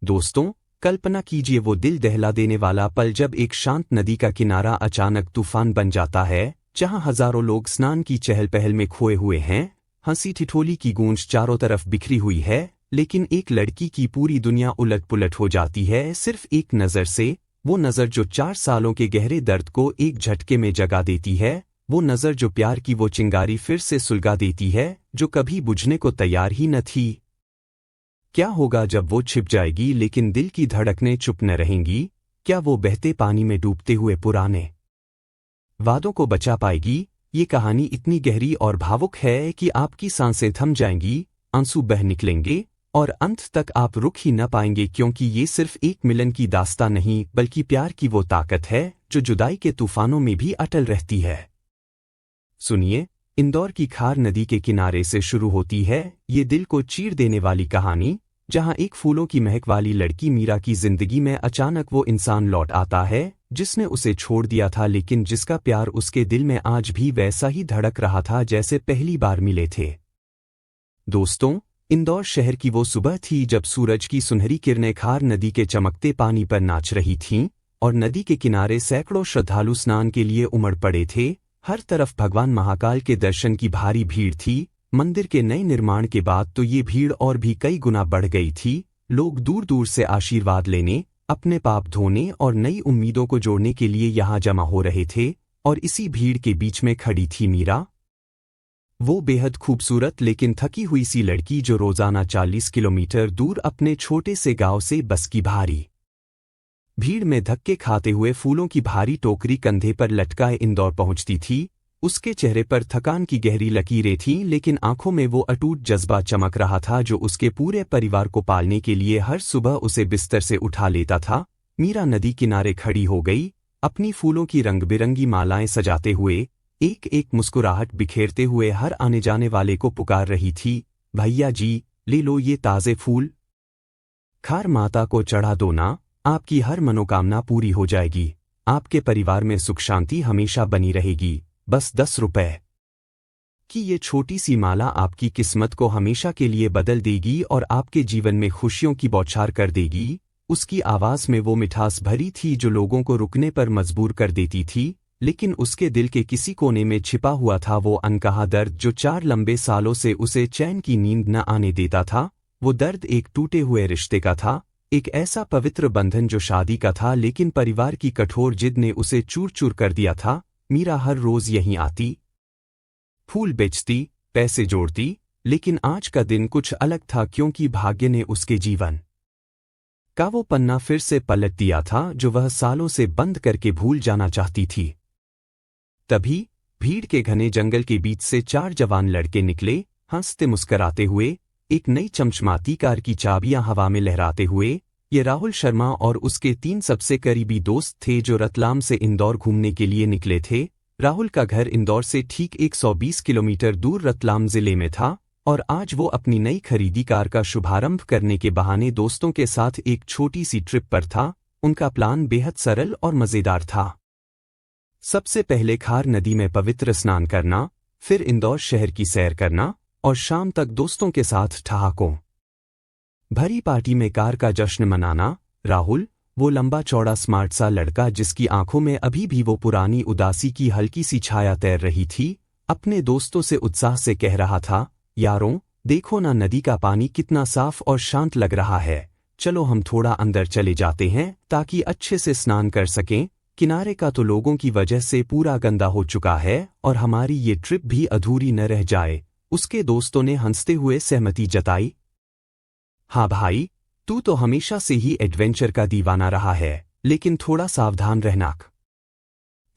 दोस्तों, कल्पना कीजिए वो दिल दहला देने वाला पल जब एक शांत नदी का किनारा अचानक तूफान बन जाता है, जहां हजारों लोग स्नान की चहल पहल में खोए हुए हैं, हंसी ठिठोली की गूंज चारों तरफ बिखरी हुई है, लेकिन एक लड़की की पूरी दुनिया उलट पुलट हो जाती है सिर्फ एक नज़र से। वो नज़र जो 4 सालों के गहरे दर्द को एक झटके में जगा देती है, वो नज़र जो प्यार की वो चिंगारी फिर से सुलगा देती है जो कभी बुझने को तैयार ही न थी। क्या होगा जब वो छिप जाएगी लेकिन दिल की धड़कनें चुप न रहेंगी? क्या वो बहते पानी में डूबते हुए पुराने वादों को बचा पाएगी? ये कहानी इतनी गहरी और भावुक है कि आपकी सांसें थम जाएंगी, आंसू बह निकलेंगे और अंत तक आप रुक ही न पाएंगे, क्योंकि ये सिर्फ एक मिलन की दास्तां नहीं बल्कि प्यार की वो ताकत है जो जुदाई के तूफानों में भी अटल रहती है। सुनिए, इंदौर की खार नदी के किनारे से शुरू होती है ये दिल को चीर देने वाली कहानी, जहां एक फूलों की महक वाली लड़की मीरा की जिंदगी में अचानक वो इंसान लौट आता है जिसने उसे छोड़ दिया था, लेकिन जिसका प्यार उसके दिल में आज भी वैसा ही धड़क रहा था जैसे पहली बार मिले थे। दोस्तों, इंदौर शहर की वो सुबह थी जब सूरज की सुनहरी किरणें खार नदी के चमकते पानी पर नाच रही थीं और नदी के किनारे सैकड़ों श्रद्धालु स्नान के लिए उमड़ पड़े थे। हर तरफ भगवान महाकाल के दर्शन की भारी भीड़ थी। मंदिर के नए निर्माण के बाद तो ये भीड़ और भी कई गुना बढ़ गई थी। लोग दूर दूर से आशीर्वाद लेने, अपने पाप धोने और नई उम्मीदों को जोड़ने के लिए यहाँ जमा हो रहे थे, और इसी भीड़ के बीच में खड़ी थी मीरा, वो बेहद खूबसूरत लेकिन थकी हुई सी लड़की जो रोजाना 40 किलोमीटर दूर अपने छोटे से गांव से बस की भारी भीड़ में धक्के खाते हुए फूलों की भारी टोकरी कंधे पर लटकाए इंदौर पहुंचती थी। उसके चेहरे पर थकान की गहरी लकीरें थीं, लेकिन आंखों में वो अटूट जज्बा चमक रहा था जो उसके पूरे परिवार को पालने के लिए हर सुबह उसे बिस्तर से उठा लेता था। मीरा नदी किनारे खड़ी हो गई, अपनी फूलों की रंग बिरंगी मालाएं सजाते हुए, एक एक मुस्कुराहट बिखेरते हुए हर आने जाने वाले को पुकार रही थी, भैया जी, ले लो ये ताज़े फूल, खार माता को चढ़ा दो ना, आपकी हर मनोकामना पूरी हो जाएगी, आपके परिवार में सुख शांति हमेशा बनी रहेगी। बस 10 रुपए की ये छोटी सी माला आपकी किस्मत को हमेशा के लिए बदल देगी और आपके जीवन में खुशियों की बौछार कर देगी। उसकी आवाज़ में वो मिठास भरी थी जो लोगों को रुकने पर मजबूर कर देती थी, लेकिन उसके दिल के किसी कोने में छिपा हुआ था वो अनकहा दर्द जो 4 लंबे सालों से उसे चैन की नींद न आने देता था। वो दर्द एक टूटे हुए रिश्ते का था, एक ऐसा पवित्र बंधन जो शादी का था लेकिन परिवार की कठोर जिद ने उसे चूर चूर कर दिया था। मीरा हर रोज यहीं आती, फूल बेचती, पैसे जोड़ती, लेकिन आज का दिन कुछ अलग था, क्योंकि भाग्य ने उसके जीवन का वो पन्ना फिर से पलट दिया था जो वह सालों से बंद करके भूल जाना चाहती थी। तभी भीड़ के घने जंगल के बीच से 4 जवान लड़के निकले, हंसते मुस्कराते हुए, एक नई चमचमाती कार की चाबियां हवा में लहराते हुए। ये राहुल शर्मा और उसके 3 सबसे करीबी दोस्त थे जो रतलाम से इंदौर घूमने के लिए निकले थे। राहुल का घर इंदौर से ठीक 120 किलोमीटर दूर रतलाम जिले में था और आज वो अपनी नई खरीदी कार का शुभारंभ करने के बहाने दोस्तों के साथ एक छोटी सी ट्रिप पर था। उनका प्लान बेहद सरल और मजेदार था। सबसे पहले खार नदी में पवित्र स्नान करना, फिर इंदौर शहर की सैर करना और शाम तक दोस्तों के साथ ठहाकों भरी पार्टी में कार का जश्न मनाना। राहुल, वो लंबा चौड़ा स्मार्ट सा लड़का जिसकी आंखों में अभी भी वो पुरानी उदासी की हल्की सी छाया तैर रही थी, अपने दोस्तों से उत्साह से कह रहा था, यारों, देखो ना नदी का पानी कितना साफ और शांत लग रहा है, चलो हम थोड़ा अंदर चले जाते हैं ताकि अच्छे से स्नान कर सकें। किनारे का तो लोगों की वजह से पूरा गंदा हो चुका है और हमारी ये ट्रिप भी अधूरी न रह जाए। उसके दोस्तों ने हंसते हुए सहमति जताई। हाँ भाई, तू तो हमेशा से ही एडवेंचर का दीवाना रहा है, लेकिन थोड़ा सावधान रहना,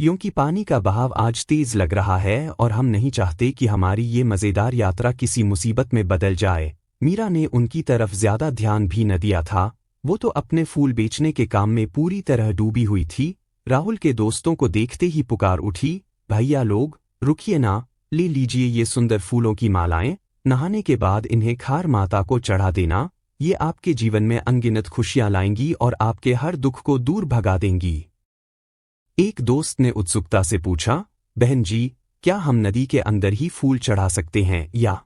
क्योंकि पानी का बहाव आज तेज लग रहा है और हम नहीं चाहते कि हमारी ये मजेदार यात्रा किसी मुसीबत में बदल जाए। मीरा ने उनकी तरफ ज्यादा ध्यान भी न दिया था, वो तो अपने फूल बेचने के काम में पूरी तरह डूबी हुई थी। राहुल के दोस्तों को देखते ही पुकार उठी, भैया लोग, रुकिए ना, ले लीजिए ये सुंदर फूलों की मालाएं, नहाने के बाद इन्हें खार माता को चढ़ा देना, ये आपके जीवन में अनगिनत खुशियां लाएंगी और आपके हर दुख को दूर भगा देंगी। एक दोस्त ने उत्सुकता से पूछा, बहन जी, क्या हम नदी के अंदर ही फूल चढ़ा सकते हैं या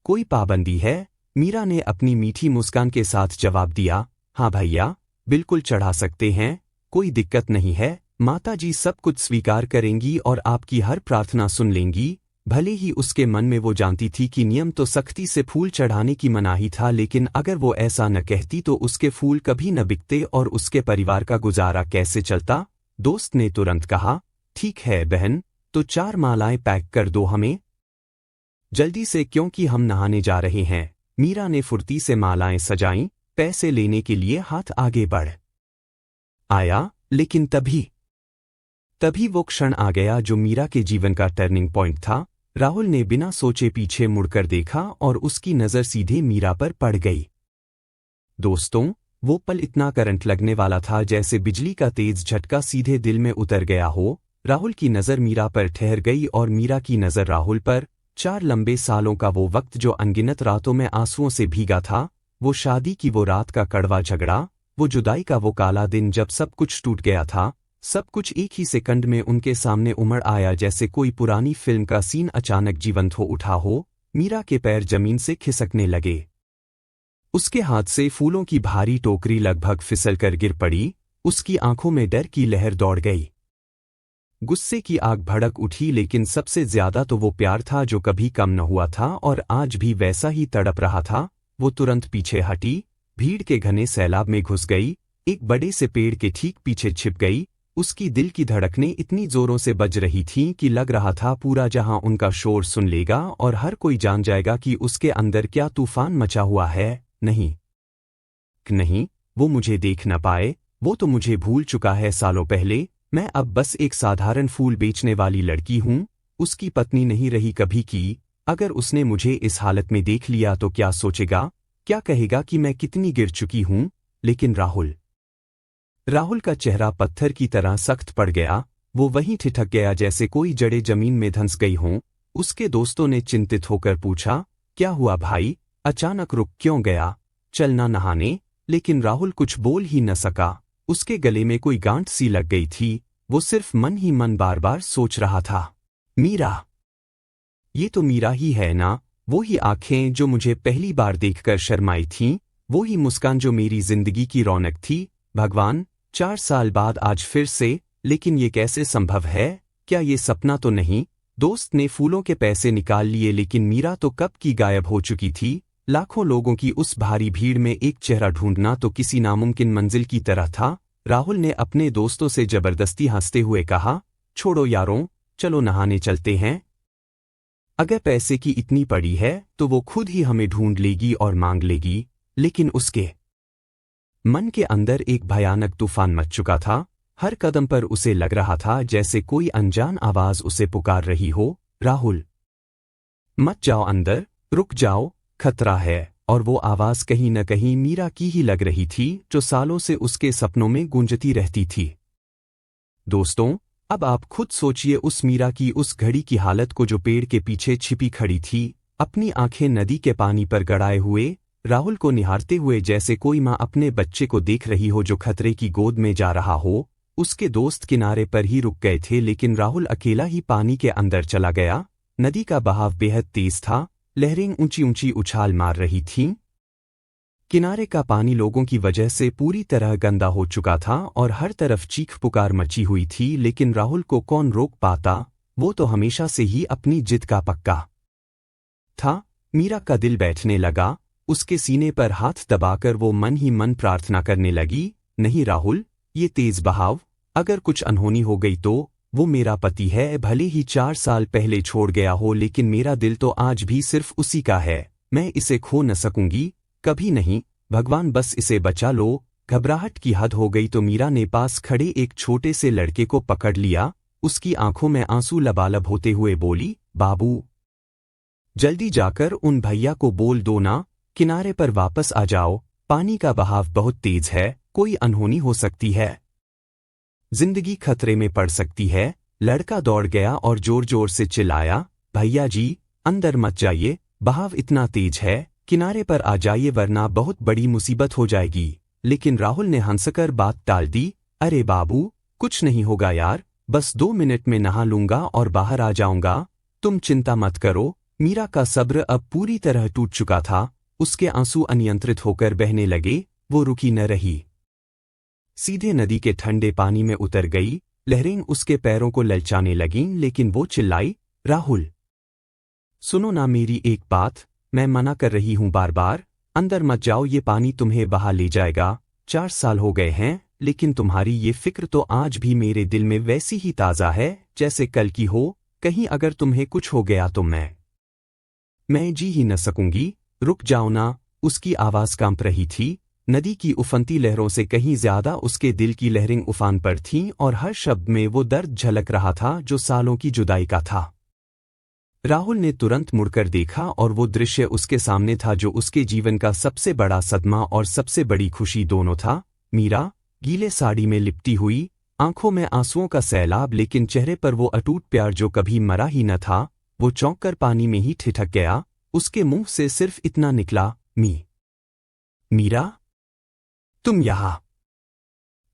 कोई पाबंदी है? मीरा ने अपनी मीठी मुस्कान के साथ जवाब दिया, हाँ भैया, बिल्कुल चढ़ा सकते हैं, कोई दिक्कत नहीं है। माताजी सब कुछ स्वीकार करेंगी और आपकी हर प्रार्थना सुन लेंगी। भले ही उसके मन में वो जानती थी कि नियम तो सख्ती से फूल चढ़ाने की मनाही था, लेकिन अगर वो ऐसा न कहती तो उसके फूल कभी न बिकते और उसके परिवार का गुजारा कैसे चलता। दोस्त ने तुरंत कहा, ठीक है बहन, तो 4 मालाएं पैक कर दो हमें जल्दी से, क्योंकि हम नहाने जा रहे हैं। मीरा ने फुर्ती से मालाएं सजाईं, पैसे लेने के लिए हाथ आगे बढ़ आया, लेकिन तभी वो क्षण आ गया जो मीरा के जीवन का टर्निंग पॉइंट था। राहुल ने बिना सोचे पीछे मुड़कर देखा और उसकी नज़र सीधे मीरा पर पड़ गई। दोस्तों, वो पल इतना करंट लगने वाला था जैसे बिजली का तेज झटका सीधे दिल में उतर गया हो। राहुल की नज़र मीरा पर ठहर गई और मीरा की नज़र राहुल पर। 4 लंबे सालों का वो वक्त जो अनगिनत रातों में आंसुओं से भीगा था, वो शादी की वो रात का कड़वा झगड़ा, वो जुदाई का वो काला दिन जब सब कुछ टूट गया था, सब कुछ एक ही सेकंड में उनके सामने उमड़ आया जैसे कोई पुरानी फिल्म का सीन अचानक जीवंत हो उठा हो। मीरा के पैर जमीन से खिसकने लगे। उसके हाथ से फूलों की भारी टोकरी लगभग फिसलकर गिर पड़ी। उसकी आंखों में डर की लहर दौड़ गई। गुस्से की आग भड़क उठी, लेकिन सबसे ज्यादा तो वो प्यार था जो कभी कम न हुआ था और आज भी वैसा ही तड़प रहा था। वो तुरंत पीछे हटी, भीड़ के घने सैलाब में घुस गई, एक बड़े से पेड़ के ठीक पीछे छिप गई। उसकी दिल की धड़कनें इतनी जोरों से बज रही थीं कि लग रहा था पूरा जहां उनका शोर सुन लेगा और हर कोई जान जाएगा कि उसके अंदर क्या तूफान मचा हुआ है। नहीं, वो मुझे देख न पाए, वो तो मुझे भूल चुका है सालों पहले। मैं अब बस एक साधारण फूल बेचने वाली लड़की हूँ, उसकी पत्नी नहीं रही कभी की। अगर उसने मुझे इस हालत में देख लिया तो क्या सोचेगा, क्या कहेगा कि मैं कितनी गिर चुकी हूँ। लेकिन राहुल का चेहरा पत्थर की तरह सख्त पड़ गया। वो वहीं ठिठक गया जैसे कोई जड़ें जमीन में धंस गई हों। उसके दोस्तों ने चिंतित होकर पूछा, क्या हुआ भाई, अचानक रुक क्यों गया, चलना नहाने। लेकिन राहुल कुछ बोल ही न सका। उसके गले में कोई गांठ सी लग गई थी। वो सिर्फ मन ही मन बार बार सोच रहा था, मीरा, ये तो मीरा ही है ना। वो ही आंखें जो मुझे पहली बार देखकर शर्माई थीं, वो ही मुस्कान जो मेरी जिंदगी की रौनक थी। भगवान, 4 साल बाद आज फिर से, लेकिन ये कैसे संभव है, क्या ये सपना तो नहीं। दोस्त ने फूलों के पैसे निकाल लिए, लेकिन मीरा तो कब की गायब हो चुकी थी। लाखों लोगों की उस भारी भीड़ में एक चेहरा ढूंढना तो किसी नामुमकिन मंजिल की तरह था। राहुल ने अपने दोस्तों से जबरदस्ती हंसते हुए कहा, छोड़ो यारों, चलो नहाने चलते हैं। अगर पैसे की इतनी पड़ी है तो वो खुद ही हमें ढूंढ लेगी और मांग लेगी। लेकिन उसके मन के अंदर एक भयानक तूफान मच चुका था। हर कदम पर उसे लग रहा था जैसे कोई अनजान आवाज उसे पुकार रही हो, राहुल, मत जाओ अंदर, रुक जाओ, खतरा है। और वो आवाज कहीं न कहीं मीरा की ही लग रही थी, जो सालों से उसके सपनों में गूंजती रहती थी। दोस्तों, अब आप खुद सोचिए उस मीरा की उस घड़ी की हालत को जो पेड़ के पीछे छिपी खड़ी थी, अपनी आंखें नदी के पानी पर गड़ाए हुए, राहुल को निहारते हुए जैसे कोई माँ अपने बच्चे को देख रही हो जो खतरे की गोद में जा रहा हो। उसके दोस्त किनारे पर ही रुक गए थे, लेकिन राहुल अकेला ही पानी के अंदर चला गया। नदी का बहाव बेहद तेज था, लहरें ऊंची ऊंची उछाल मार रही थीं। किनारे का पानी लोगों की वजह से पूरी तरह गंदा हो चुका था और हर तरफ चीख पुकार मची हुई थी। लेकिन राहुल को कौन रोक पाता, वो तो हमेशा से ही अपनी जिद का पक्का था। मीरा का दिल बैठने लगा। उसके सीने पर हाथ दबाकर वो मन ही मन प्रार्थना करने लगी, नहीं राहुल, ये तेज बहाव, अगर कुछ अनहोनी हो गई तो। वो मेरा पति है, भले ही 4 साल पहले छोड़ गया हो, लेकिन मेरा दिल तो आज भी सिर्फ उसी का है। मैं इसे खो न सकूंगी, कभी नहीं। भगवान बस इसे बचा लो। घबराहट की हद हो गई तो मीरा ने पास खड़े एक छोटे से लड़के को पकड़ लिया। उसकी आंखों में आंसू लबालब होते हुए बोली, बाबू, जल्दी जाकर उन भैया को बोल दो ना, किनारे पर वापस आ जाओ, पानी का बहाव बहुत तेज है, कोई अनहोनी हो सकती है, जिंदगी खतरे में पड़ सकती है। लड़का दौड़ गया और जोर जोर से चिल्लाया, भैया जी, अंदर मत जाइए, बहाव इतना तेज है, किनारे पर आ जाइए वरना बहुत बड़ी मुसीबत हो जाएगी। लेकिन राहुल ने हंसकर बात टाल दी, अरे बाबू, कुछ नहीं होगा यार, बस 2 मिनट में नहा लूंगा और बाहर आ जाऊंगा, तुम चिंता मत करो। मीरा का सब्र अब पूरी तरह टूट चुका था। उसके आंसू अनियंत्रित होकर बहने लगे। वो रुकी न रही, सीधे नदी के ठंडे पानी में उतर गई। लहरें उसके पैरों को ललचाने लगीं, लेकिन वो चिल्लाई, राहुल, सुनो ना मेरी एक बात, मैं मना कर रही हूं बार बार, अंदर मत जाओ, ये पानी तुम्हें बहा ले जाएगा। 4 साल हो गए हैं, लेकिन तुम्हारी ये फिक्र तो आज भी मेरे दिल में वैसी ही ताज़ा है जैसे कल की हो। कहीं अगर तुम्हें कुछ हो गया तो मैं जी ही न सकूंगी। रुक जाओ ना। उसकी आवाज़ कांप रही थी। नदी की उफनती लहरों से कहीं ज्यादा उसके दिल की लहरें उफान पर थीं और हर शब्द में वो दर्द झलक रहा था जो सालों की जुदाई का था। राहुल ने तुरंत मुड़कर देखा और वो दृश्य उसके सामने था जो उसके जीवन का सबसे बड़ा सदमा और सबसे बड़ी खुशी दोनों था। मीरा, गीले साड़ी में लिपटी हुई, आंखों में आंसुओं का सैलाब, लेकिन चेहरे पर वो अटूट प्यार जो कभी मरा ही न था। वो चौंक कर पानी में ही ठिठक गया। उसके मुंह से सिर्फ इतना निकला, मीरा, तुम यहाँ?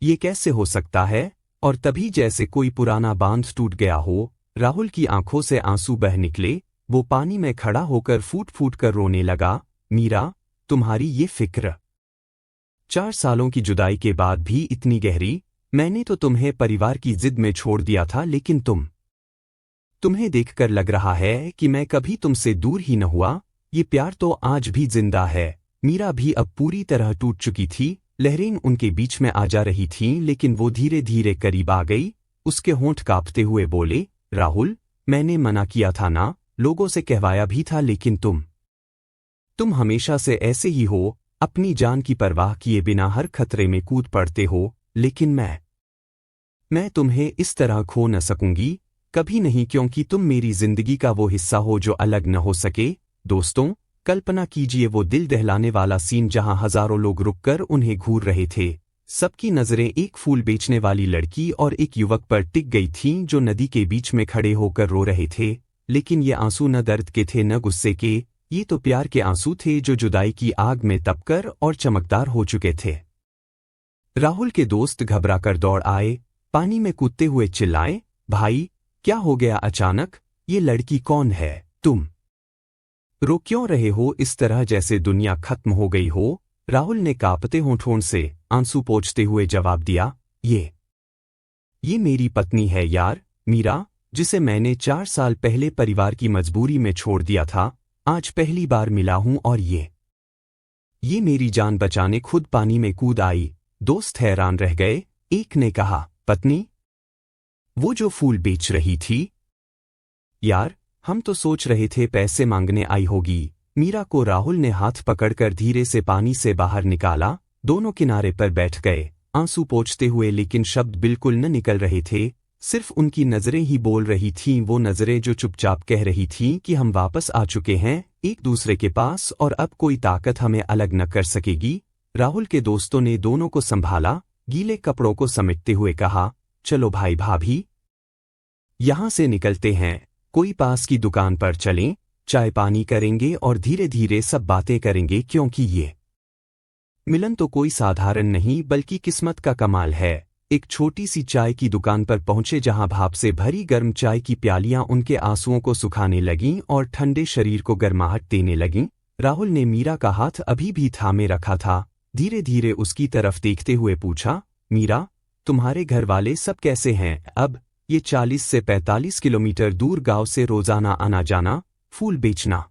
ये कैसे हो सकता है? और तभी जैसे कोई पुराना बांध टूट गया हो, राहुल की आंखों से आंसू बह निकले। वो पानी में खड़ा होकर फूट फूट कर रोने लगा। मीरा, तुम्हारी ये फिक्र 4 सालों की जुदाई के बाद भी इतनी गहरी। मैंने तो तुम्हें परिवार की जिद में छोड़ दिया था, लेकिन तुम्हें देखकर लग रहा है कि मैं कभी तुमसे दूर ही न हुआ। ये प्यार तो आज भी जिंदा है। मीरा भी अब पूरी तरह टूट चुकी थी। लहरें उनके बीच में आ जा रही थीं, लेकिन वो धीरे धीरे करीब आ गई। उसके होंठ कांपते हुए बोले, राहुल, मैंने मना किया था ना, लोगों से कहवाया भी था, लेकिन तुम हमेशा से ऐसे ही हो, अपनी जान की परवाह किए बिना हर खतरे में कूद पड़ते हो। लेकिन मैं तुम्हें इस तरह खो न सकूंगी, कभी नहीं, क्योंकि तुम मेरी जिंदगी का वो हिस्सा हो जो अलग न हो सके। दोस्तों, कल्पना कीजिए वो दिल दहलाने वाला सीन जहां हजारों लोग रुककर उन्हें घूर रहे थे। सबकी नजरें एक फूल बेचने वाली लड़की और एक युवक पर टिक गई थीं जो नदी के बीच में खड़े होकर रो रहे थे। लेकिन ये आंसू न दर्द के थे न गुस्से के, ये तो प्यार के आंसू थे जो जुदाई की आग में तपकर और चमकदार हो चुके थे। राहुल के दोस्त घबराकर दौड़ आए, पानी में कूदते हुए चिल्लाए, भाई, क्या हो गया अचानक? ये लड़की कौन है? तुम रो क्यों रहे हो इस तरह जैसे दुनिया खत्म हो गई हो? राहुल ने कांपते होठों से आंसू पोंछते हुए जवाब दिया, ये मेरी पत्नी है यार, मीरा, जिसे मैंने 4 साल पहले परिवार की मजबूरी में छोड़ दिया था। आज पहली बार मिला हूं और ये मेरी जान बचाने खुद पानी में कूद आई। दोस्त हैरान रह गए। एक ने कहा, पत्नी? वो जो फूल बेच रही थी? यार, हम तो सोच रहे थे पैसे मांगने आई होगी। मीरा को राहुल ने हाथ पकड़कर धीरे से पानी से बाहर निकाला। दोनों किनारे पर बैठ गए, आंसू पोंछते हुए, लेकिन शब्द बिल्कुल न निकल रहे थे। सिर्फ उनकी नजरें ही बोल रही थीं, वो नजरें जो चुपचाप कह रही थीं कि हम वापस आ चुके हैं एक दूसरे के पास और अब कोई ताकत हमें अलग न कर सकेगी। राहुल के दोस्तों ने दोनों को संभाला, गीले कपड़ों को समेटते हुए कहा, चलो भाई भाभी, यहां से निकलते हैं, कोई पास की दुकान पर चलें, चाय पानी करेंगे और धीरे धीरे सब बातें करेंगे, क्योंकि ये मिलन तो कोई साधारण नहीं बल्कि किस्मत का कमाल है। एक छोटी सी चाय की दुकान पर पहुंचे जहां भाप से भरी गर्म चाय की प्यालियां उनके आंसुओं को सुखाने लगीं और ठंडे शरीर को गर्माहट देने लगीं। राहुल ने मीरा का हाथ अभी भी थामे रखा था। धीरे धीरे उसकी तरफ देखते हुए पूछा, मीरा, तुम्हारे घर वाले सब कैसे हैं? अब ये 40 से 45 किलोमीटर दूर गांव से रोजाना आना जाना, फूल बेचना,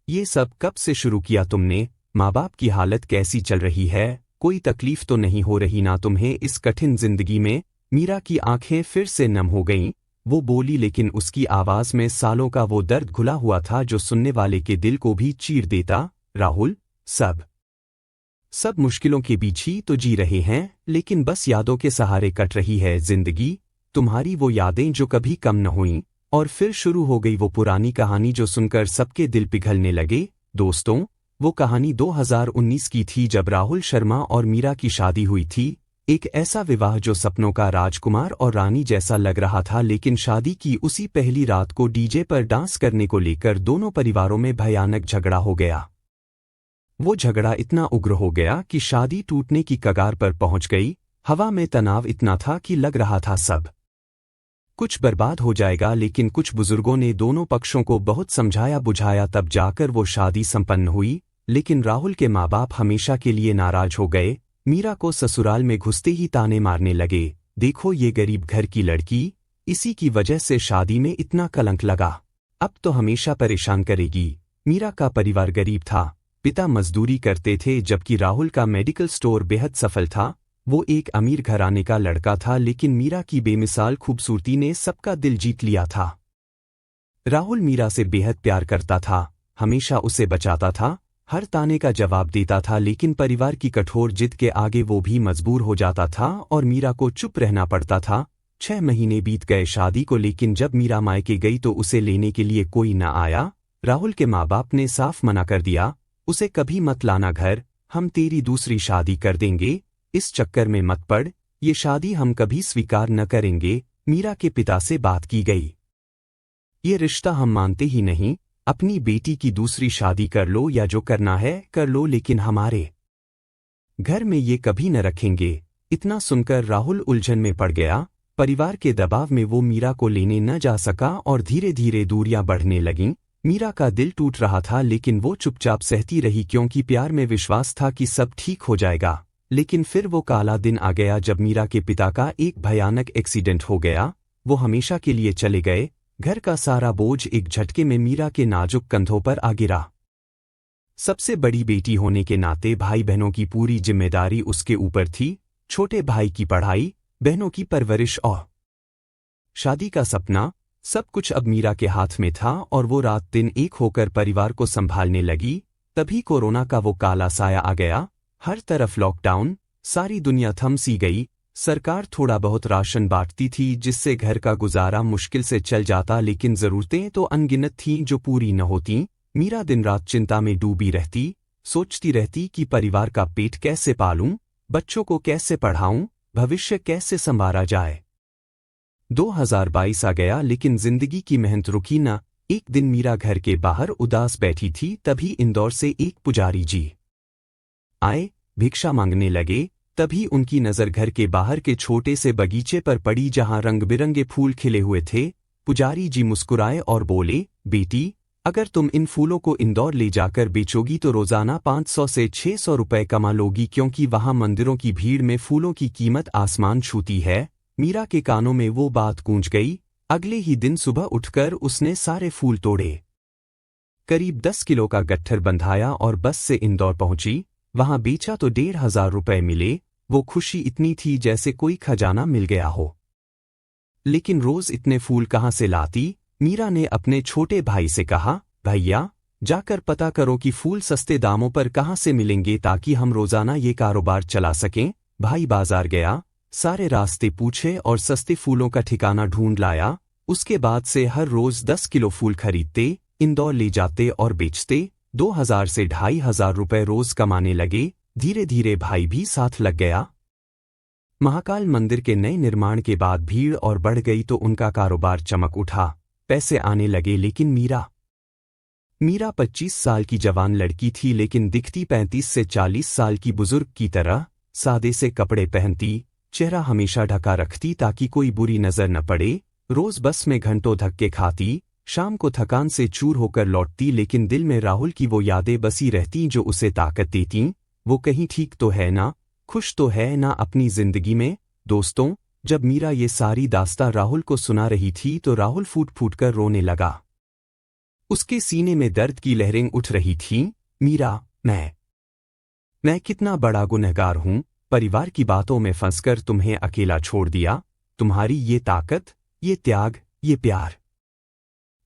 ये सब कब से शुरू किया तुमने? माँ बाप की हालत कैसी चल रही है? कोई तकलीफ तो नहीं हो रही ना तुम्हें इस कठिन जिंदगी में? मीरा की आंखें फिर से नम हो गईं। वो बोली, लेकिन उसकी आवाज में सालों का वो दर्द घुला हुआ था जो सुनने वाले के दिल को भी चीर देता। राहुल, सब मुश्किलों के बीच ही तो जी रहे हैं, लेकिन बस यादों के सहारे कट रही है जिंदगी। तुम्हारी वो यादें जो कभी कम न हुईं। और फिर शुरू हो गई वो पुरानी कहानी जो सुनकर सबके दिल पिघलने लगे। दोस्तों, वो कहानी 2019 की थी जब राहुल शर्मा और मीरा की शादी हुई थी। एक ऐसा विवाह जो सपनों का राजकुमार और रानी जैसा लग रहा था, लेकिन शादी की उसी पहली रात को डीजे पर डांस करने को लेकर दोनों परिवारों में भयानक झगड़ा हो गया। वो झगड़ा इतना उग्र हो गया कि शादी टूटने की कगार पर पहुंच गई। हवा में तनाव इतना था कि लग रहा था सब कुछ बर्बाद हो जाएगा, लेकिन कुछ बुजुर्गों ने दोनों पक्षों को बहुत समझाया बुझाया, तब जाकर वो शादी संपन्न हुई। लेकिन राहुल के माँ बाप हमेशा के लिए नाराज हो गए। मीरा को ससुराल में घुसते ही ताने मारने लगे, देखो ये गरीब घर की लड़की, इसी की वजह से शादी में इतना कलंक लगा, अब तो हमेशा परेशान करेगी। मीरा का परिवार गरीब था, पिता मजदूरी करते थे जबकि राहुल का मेडिकल स्टोर बेहद सफल था। वो एक अमीर घराने का लड़का था, लेकिन मीरा की बेमिसाल खूबसूरती ने सबका दिल जीत लिया था। राहुल मीरा से बेहद प्यार करता था, हमेशा उसे बचाता था, हर ताने का जवाब देता था, लेकिन परिवार की कठोर जिद के आगे वो भी मजबूर हो जाता था और मीरा को चुप रहना पड़ता था। 6 महीने बीत गए शादी को, लेकिन जब मीरा मायके गई तो उसे लेने के लिए कोई न आया। राहुल के माँ बाप ने साफ मना कर दिया, उसे कभी मत लाना घर, हम तेरी दूसरी शादी कर देंगे, इस चक्कर में मत पड़, ये शादी हम कभी स्वीकार न करेंगे। मीरा के पिता से बात की गई, ये रिश्ता हम मानते ही नहीं, अपनी बेटी की दूसरी शादी कर लो या जो करना है कर लो, लेकिन हमारे घर में ये कभी न रखेंगे। इतना सुनकर राहुल उलझन में पड़ गया। परिवार के दबाव में वो मीरा को लेने न जा सका और धीरे धीरे दूरियां बढ़ने लगीं। मीरा का दिल टूट रहा था, लेकिन वो चुपचाप सहती रही क्योंकि प्यार में विश्वास था कि सब ठीक हो जाएगा। लेकिन फिर वो काला दिन आ गया जब मीरा के पिता का एक भयानक एक्सीडेंट हो गया। वो हमेशा के लिए चले गए। घर का सारा बोझ एक झटके में मीरा के नाजुक कंधों पर आ गिरा। सबसे बड़ी बेटी होने के नाते भाई बहनों की पूरी जिम्मेदारी उसके ऊपर थी। छोटे भाई की पढ़ाई, बहनों की परवरिश और शादी का सपना, सब कुछ अब मीरा के हाथ में था और वो रात दिन एक होकर परिवार को संभालने लगी। तभी कोरोना का वो काला साया आ गया। हर तरफ लॉकडाउन, सारी दुनिया थम सी गई। सरकार थोड़ा बहुत राशन बांटती थी जिससे घर का गुजारा मुश्किल से चल जाता, लेकिन जरूरतें तो अनगिनत थीं जो पूरी न होतीं। मीरा दिन रात चिंता में डूबी रहती, सोचती रहती कि परिवार का पेट कैसे पालूं, बच्चों को कैसे पढ़ाऊं, भविष्य कैसे संवारा जाए। 2022 आ गया, लेकिन जिंदगी की मेहनत रुकी न। एक दिन मीरा घर के बाहर उदास बैठी थी, तभी इंदौर से एक पुजारी जी आए, भिक्षा मांगने लगे। तभी उनकी नजर घर के बाहर के छोटे से बगीचे पर पड़ी जहां रंग बिरंगे फूल खिले हुए थे। पुजारी जी मुस्कुराए और बोले, बेटी, अगर तुम इन फूलों को इंदौर ले जाकर बेचोगी तो रोजाना 500 से 600 रुपए कमा लोगी, क्योंकि वहां मंदिरों की भीड़ में फूलों की कीमत आसमान छूती है। मीरा के कानों में वो बात गूंज गई। अगले ही दिन सुबह उठकर उसने सारे फूल तोड़े, करीब 10 किलो का गट्ठर बंधाया और बस से इंदौर पहुंची। वहां बेचा तो 1500 रुपए मिले। वो खुशी इतनी थी जैसे कोई खजाना मिल गया हो। लेकिन रोज इतने फूल कहाँ से लाती? मीरा ने अपने छोटे भाई से कहा, भैया, जाकर पता करो कि फूल सस्ते दामों पर कहाँ से मिलेंगे ताकि हम रोजाना ये कारोबार चला सकें। भाई बाजार गया, सारे रास्ते पूछे और सस्ते फूलों का ठिकाना ढूंढ लाया। उसके बाद से हर रोज 10 किलो फूल खरीदते, इंदौर ले जाते और बेचते। 2000 से 2500 रुपए रोज कमाने लगे। धीरे धीरे भाई भी साथ लग गया। महाकाल मंदिर के नए निर्माण के बाद भीड़ और बढ़ गई तो उनका कारोबार चमक उठा, पैसे आने लगे। लेकिन मीरा 25 साल की जवान लड़की थी, लेकिन दिखती 35 से 40 साल की बुजुर्ग की तरह। सादे से कपड़े पहनती, चेहरा हमेशा ढका रखती ताकि कोई बुरी नजर न पड़े। रोज बस में घंटों धक्के खाती, शाम को थकान से चूर होकर लौटती, लेकिन दिल में राहुल की वो यादें बसी रहती जो उसे ताकत देतीं। वो कहीं ठीक तो है ना, खुश तो है ना अपनी जिंदगी में। दोस्तों, जब मीरा ये सारी दास्तां राहुल को सुना रही थी तो राहुल फूट फूट कर रोने लगा। उसके सीने में दर्द की लहरें उठ रही थीं। मीरा, मैं कितना बड़ा गुनहगार हूं, परिवार की बातों में फंसकर तुम्हें अकेला छोड़ दिया। तुम्हारी ये ताकत, ये त्याग, ये प्यार,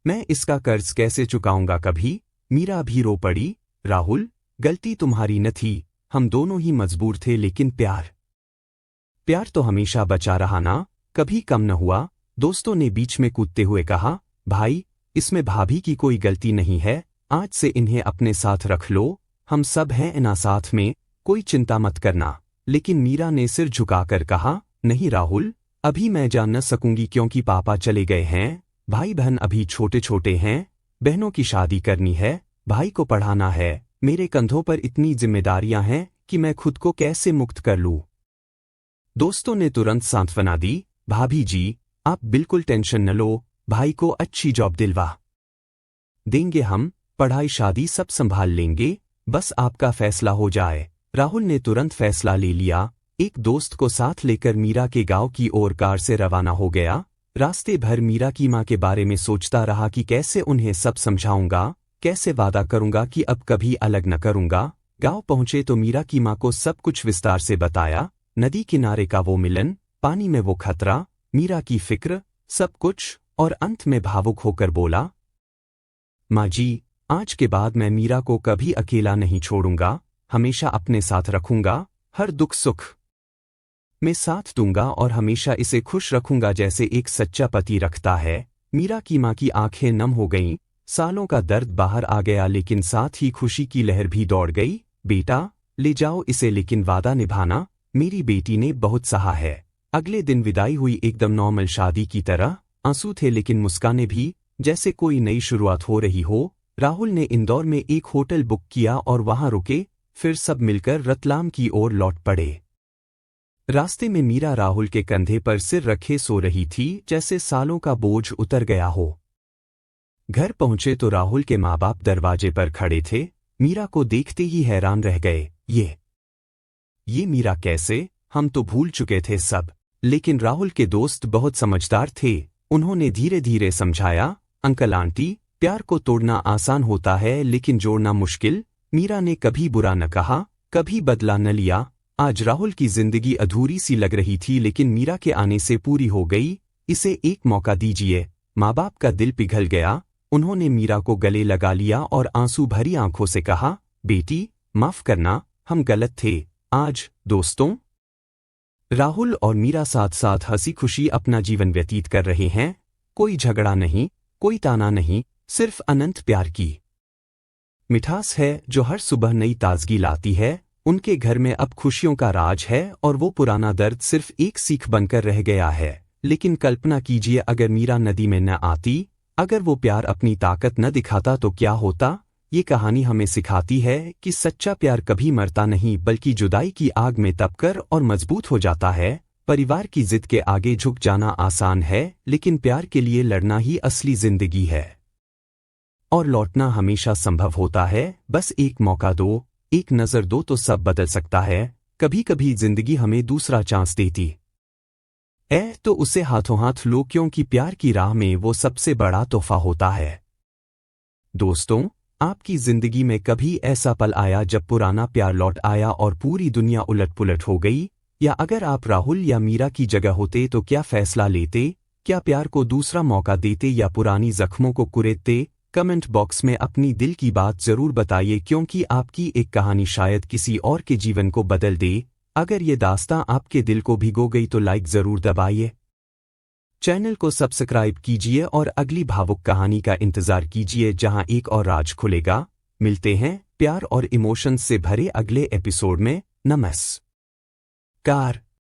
मैं इसका कर्ज कैसे चुकाऊंगा कभी? मीरा भी रो पड़ी। राहुल, गलती तुम्हारी न थी, हम दोनों ही मजबूर थे, लेकिन प्यार तो हमेशा बचा रहा ना, कभी कम न हुआ। दोस्तों ने बीच में कूदते हुए कहा, भाई, इसमें भाभी की कोई गलती नहीं है, आज से इन्हें अपने साथ रख लो, हम सब हैं ना साथ में, कोई चिंता मत करना। लेकिन मीरा ने सिर झुकाकर कहा, नहीं राहुल, अभी मैं जा न सकूंगी क्योंकि पापा चले गए हैं, भाई बहन अभी छोटे छोटे हैं, बहनों की शादी करनी है, भाई को पढ़ाना है, मेरे कंधों पर इतनी जिम्मेदारियां हैं कि मैं खुद को कैसे मुक्त कर लूं। दोस्तों ने तुरंत सांत्वना दी, भाभी जी, आप बिल्कुल टेंशन न लो, भाई को अच्छी जॉब दिलवा देंगे हम, पढ़ाई शादी सब संभाल लेंगे। बस आपका फैसला हो जाए। राहुल ने तुरंत फैसला ले लिया। एक दोस्त को साथ लेकर मीरा के गांव की ओर कार से रवाना हो गया। रास्ते भर मीरा की मां के बारे में सोचता रहा कि कैसे उन्हें सब समझाऊंगा, कैसे वादा करूंगा कि अब कभी अलग न करूंगा। गांव पहुंचे तो मीरा की मां को सब कुछ विस्तार से बताया। नदी किनारे का वो मिलन, पानी में वो खतरा, मीरा की फिक्र, सब कुछ, और अंत में भावुक होकर बोला, माँ जी, आज के बाद मैं मीरा को कभी अकेला नहीं छोड़ूंगा, हमेशा अपने साथ रखूंगा, हर दुख सुख में साथ दूंगा और हमेशा इसे खुश रखूंगा जैसे एक सच्चा पति रखता है। मीरा की मां की आंखें नम हो गईं, सालों का दर्द बाहर आ गया लेकिन साथ ही खुशी की लहर भी दौड़ गई। बेटा, ले जाओ इसे, लेकिन वादा निभाना, मेरी बेटी ने बहुत सहा है। अगले दिन विदाई हुई एकदम नॉर्मल शादी की तरह। आंसू थे लेकिन मुस्काने भी, जैसे कोई नई शुरुआत हो रही हो। राहुल ने इंदौर में एक होटल बुक किया और वहां रुके, फिर सब मिलकर रतलाम की ओर लौट पड़े। रास्ते में मीरा राहुल के कंधे पर सिर रखे सो रही थी, जैसे सालों का बोझ उतर गया हो। घर पहुंचे तो राहुल के माँ बाप दरवाजे पर खड़े थे। मीरा को देखते ही हैरान रह गए। ये मीरा कैसे? हम तो भूल चुके थे सब। लेकिन राहुल के दोस्त बहुत समझदार थे। उन्होंने धीरे धीरे समझाया, अंकल आंटी, प्यार को तोड़ना आसान होता है लेकिन जोड़ना मुश्किल। मीरा ने कभी बुरा न कहा, कभी बदला न लिया। आज राहुल की जिंदगी अधूरी सी लग रही थी लेकिन मीरा के आने से पूरी हो गई। इसे एक मौका दीजिए। माँ बाप का दिल पिघल गया। उन्होंने मीरा को गले लगा लिया और आंसू भरी आंखों से कहा, बेटी, माफ करना, हम गलत थे। आज, दोस्तों, राहुल और मीरा साथ साथ हंसी खुशी अपना जीवन व्यतीत कर रहे हैं। कोई झगड़ा नहीं, कोई ताना नहीं, सिर्फ अनंत प्यार की मिठास है जो हर सुबह नई ताजगी लाती है। उनके घर में अब खुशियों का राज है और वो पुराना दर्द सिर्फ एक सीख बनकर रह गया है। लेकिन कल्पना कीजिए, अगर मीरा नदी में न आती, अगर वो प्यार अपनी ताकत न दिखाता तो क्या होता। ये कहानी हमें सिखाती है कि सच्चा प्यार कभी मरता नहीं बल्कि जुदाई की आग में तपकर और मजबूत हो जाता है। परिवार की जिद के आगे झुक जाना आसान है लेकिन प्यार के लिए लड़ना ही असली जिंदगी है। और लौटना हमेशा संभव होता है। बस एक मौका दो, एक नजर दो तो सब बदल सकता है। कभी कभी जिंदगी हमें दूसरा चांस देती तो उसे हाथों हाथ लो, क्योंकि प्यार की राह में वो सबसे बड़ा तोहफा होता है। दोस्तों, आपकी जिंदगी में कभी ऐसा पल आया जब पुराना प्यार लौट आया और पूरी दुनिया उलट पुलट हो गई? या अगर आप राहुल या मीरा की जगह होते तो क्या फैसला लेते? क्या प्यार को दूसरा मौका देते या पुरानी जख्मों को कुरेदते? कमेंट बॉक्स में अपनी दिल की बात जरूर बताइए, क्योंकि आपकी एक कहानी शायद किसी और के जीवन को बदल दे। अगर ये दास्तां आपके दिल को भिगो गई तो लाइक जरूर दबाइए, चैनल को सब्सक्राइब कीजिए और अगली भावुक कहानी का इंतजार कीजिए जहां एक और राज खुलेगा। मिलते हैं प्यार और इमोशंस से भरे अगले एपिसोड में। नमस्कार।